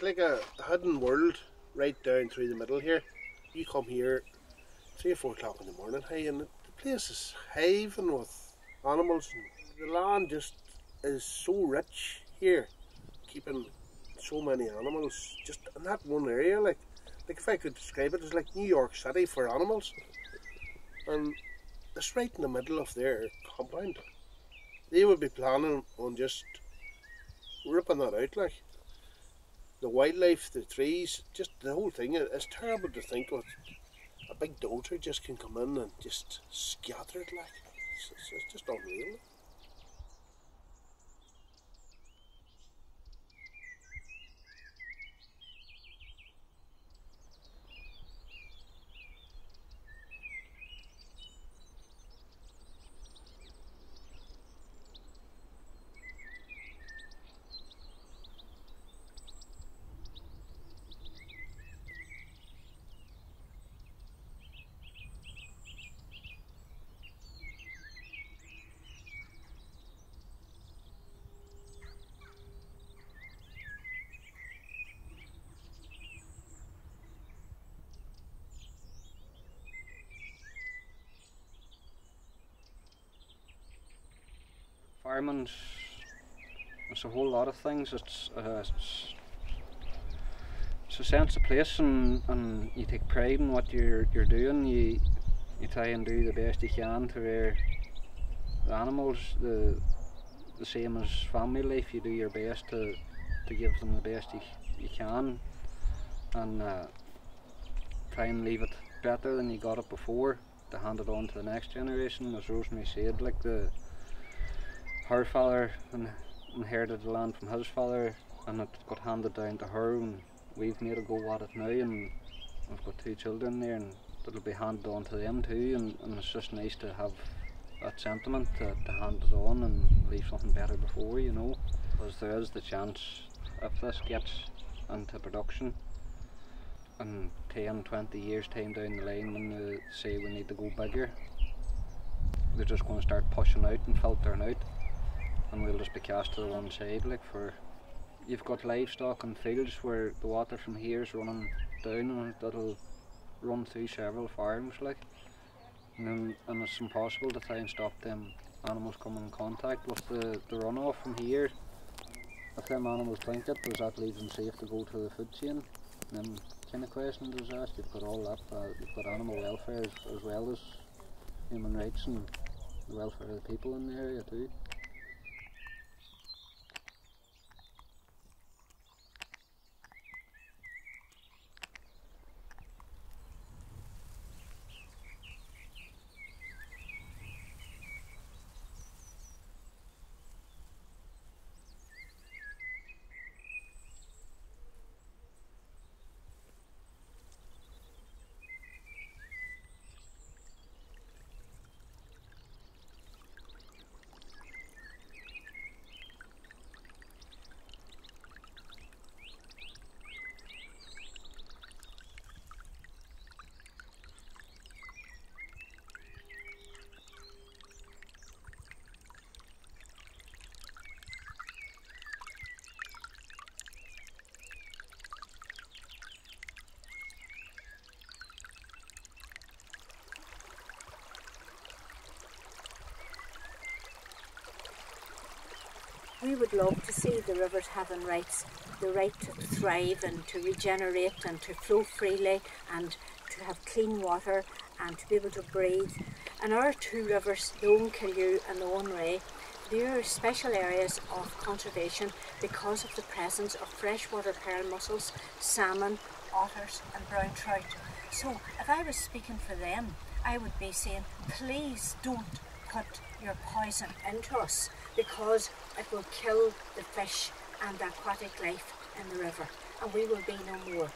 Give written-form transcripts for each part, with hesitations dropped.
There's like a hidden world right down through the middle here. You come here 3 or 4 o'clock in the morning, hey, and the place is hiving with animals. And the land just is so rich here, keeping so many animals just in that one area. Like if I could describe it, it's like New York City for animals. And it's right in the middle of their compound. They would be planning on just ripping that out, like. The wildlife, the trees, just the whole thing, it's terrible to think of. A big dozer just can come in and just scatter it, like. It's just unreal. Farming's, it's a whole lot of things. It's a sense of place, and you take pride in what you're doing. You try and do the best you can to where the animals, the same as family life, you do your best to give them the best you can, and try and leave it better than you got it before, to hand it on to the next generation. As Rosemary said, like her father inherited the land from his father, and it got handed down to her, and we've made a go at it now, and I've got 2 children there, and it'll be handed on to them too, and it's just nice to have that sentiment to hand it on and leave something better before, you know, because there is the chance, if this gets into production in 10-20 years time down the line, when they say we need to go bigger, they're just going to start pushing out and filtering out, and we'll just be cast to the one side. Like, for you've got livestock and fields where the water from here is running down, and that'll run through several farms, like, and it's impossible to try and stop them animals coming in contact with the runoff from here. If them animals drink it, does that leave them safe to go to the food chain? And then kind of question is asked. You've got all that, you've got animal welfare as well as human rights and the welfare of the people in the area too. We would love to see the rivers having rights, the right to thrive and to regenerate and to flow freely and to have clean water and to be able to breathe. And our 2 rivers, the Owen Killew and the Owen Ray, they are special areas of conservation because of the presence of freshwater pearl mussels, salmon, otters and brown trout. So if I was speaking for them, I would be saying, please don't put your poison into us, because it will kill the fish and the aquatic life in the river, and we will be no more.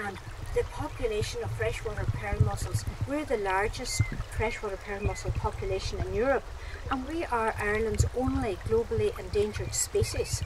And the population of freshwater pearl mussels, we're the largest freshwater pearl mussel population in Europe, and we are Ireland's only globally endangered species.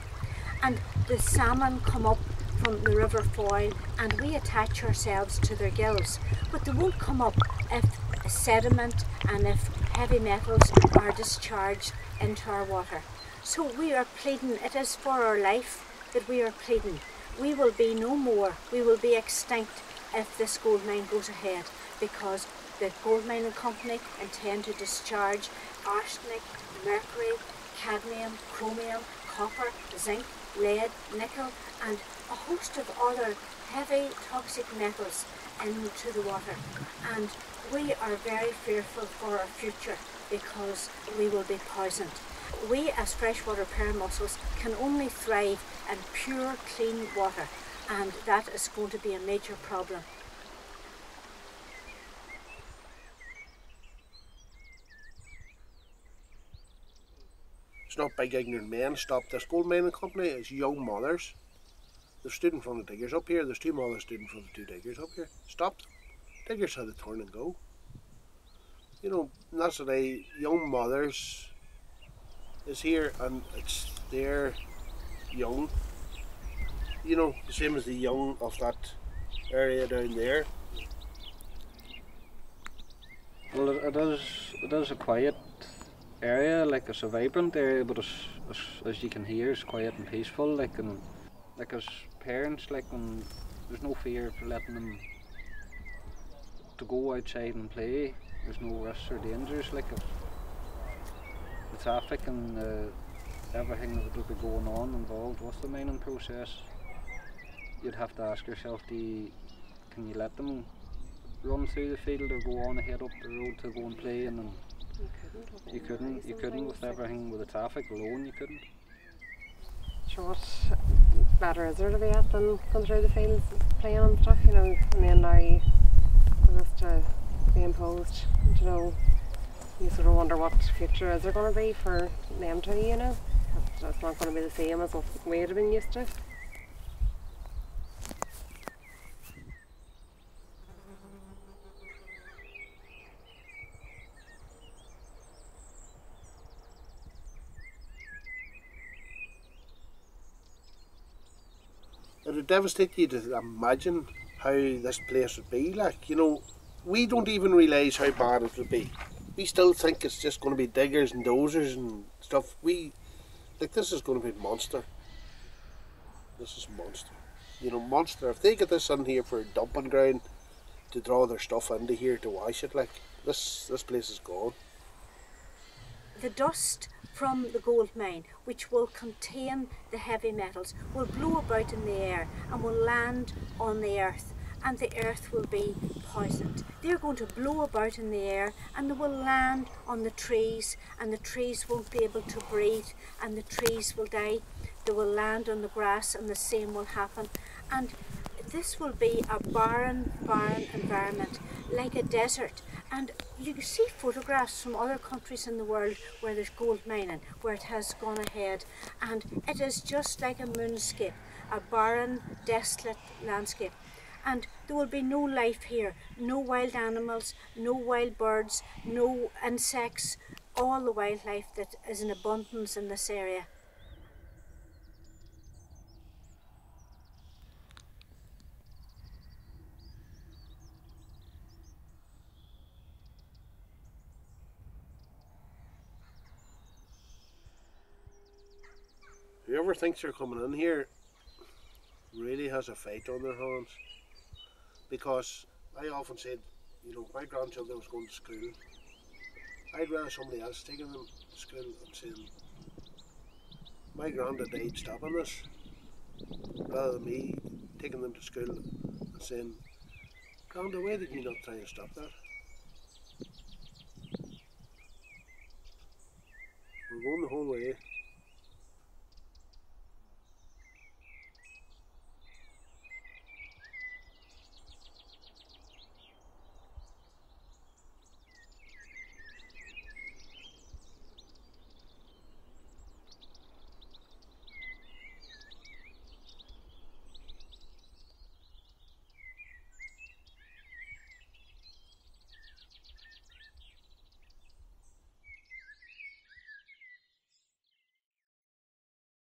And the salmon come up from the River Foyle and we attach ourselves to their gills, but they won't come up if sediment and if heavy metals are discharged into our water. So we are pleading, it is for our life that we are pleading. we will be no more, we will be extinct if this gold mine goes ahead, because the gold mining company intend to discharge arsenic, mercury, cadmium, chromium, copper, zinc, lead, nickel and a host of other heavy toxic metals into the water, and we are very fearful for our future because we will be poisoned. We as freshwater pearl mussels can only thrive in pure clean water, and that is going to be a major problem. It's not big ignorant men stopped this gold mining company, it's young mothers. They've stood in front of diggers up here, there's two mothers stood in front of two diggers up here. Stopped them. Diggers had to turn and go. You know, and that's why young mothers is here, and it's their young, you know, the same as the young of that area down there. Well, it is a quiet area, like it's a vibrant area, but it's, as you can hear, it's quiet and peaceful. Like, and like as parents, like when there's no fear for letting them to go outside and play. There's no risks or dangers. Like if the traffic and everything that will be going on involved with the mining process, you'd have to ask yourself, can you let them run through the field or go on ahead up the road to go and play? And you couldn't with everything, with the traffic alone, you couldn't. Sure, what better is there to be at than going through the fields playing and stuff, you know? I mean, are you just to be imposed, you know? You sort of wonder what future is there going to be for them too, you know? It's not going to be the same as what we would have been used to. It would devastate you to imagine how this place would be. Like, you know, we don't even realise how bad it would be. We still think it's just going to be diggers and dozers and stuff. Like, this is going to be a monster. This is a monster. You know, monster. If they get this in here for a dumping ground to draw their stuff into here to wash it, like, this place is gone. The dust from the gold mine, which will contain the heavy metals, will blow about in the air and will land on the earth, and the earth will be poisoned. They're going to blow about in the air and they will land on the trees, and the trees won't be able to breathe and the trees will die. They will land on the grass and the same will happen, and this will be a barren environment, like a desert. And you can see photographs from other countries in the world where there's gold mining, where it has gone ahead, and it is just like a moonscape, a barren, desolate landscape. And there will be no life here, no wild animals, no wild birds, no insects, all the wildlife that is in abundance in this area. Whoever thinks they're coming in here really has a fight on their hands, because I often said, you know, if my grandchildren was going to school, I'd rather somebody else taking them to school and saying, my granddad died stopping this, rather than me taking them to school and saying, Granda, why did you not try and stop that?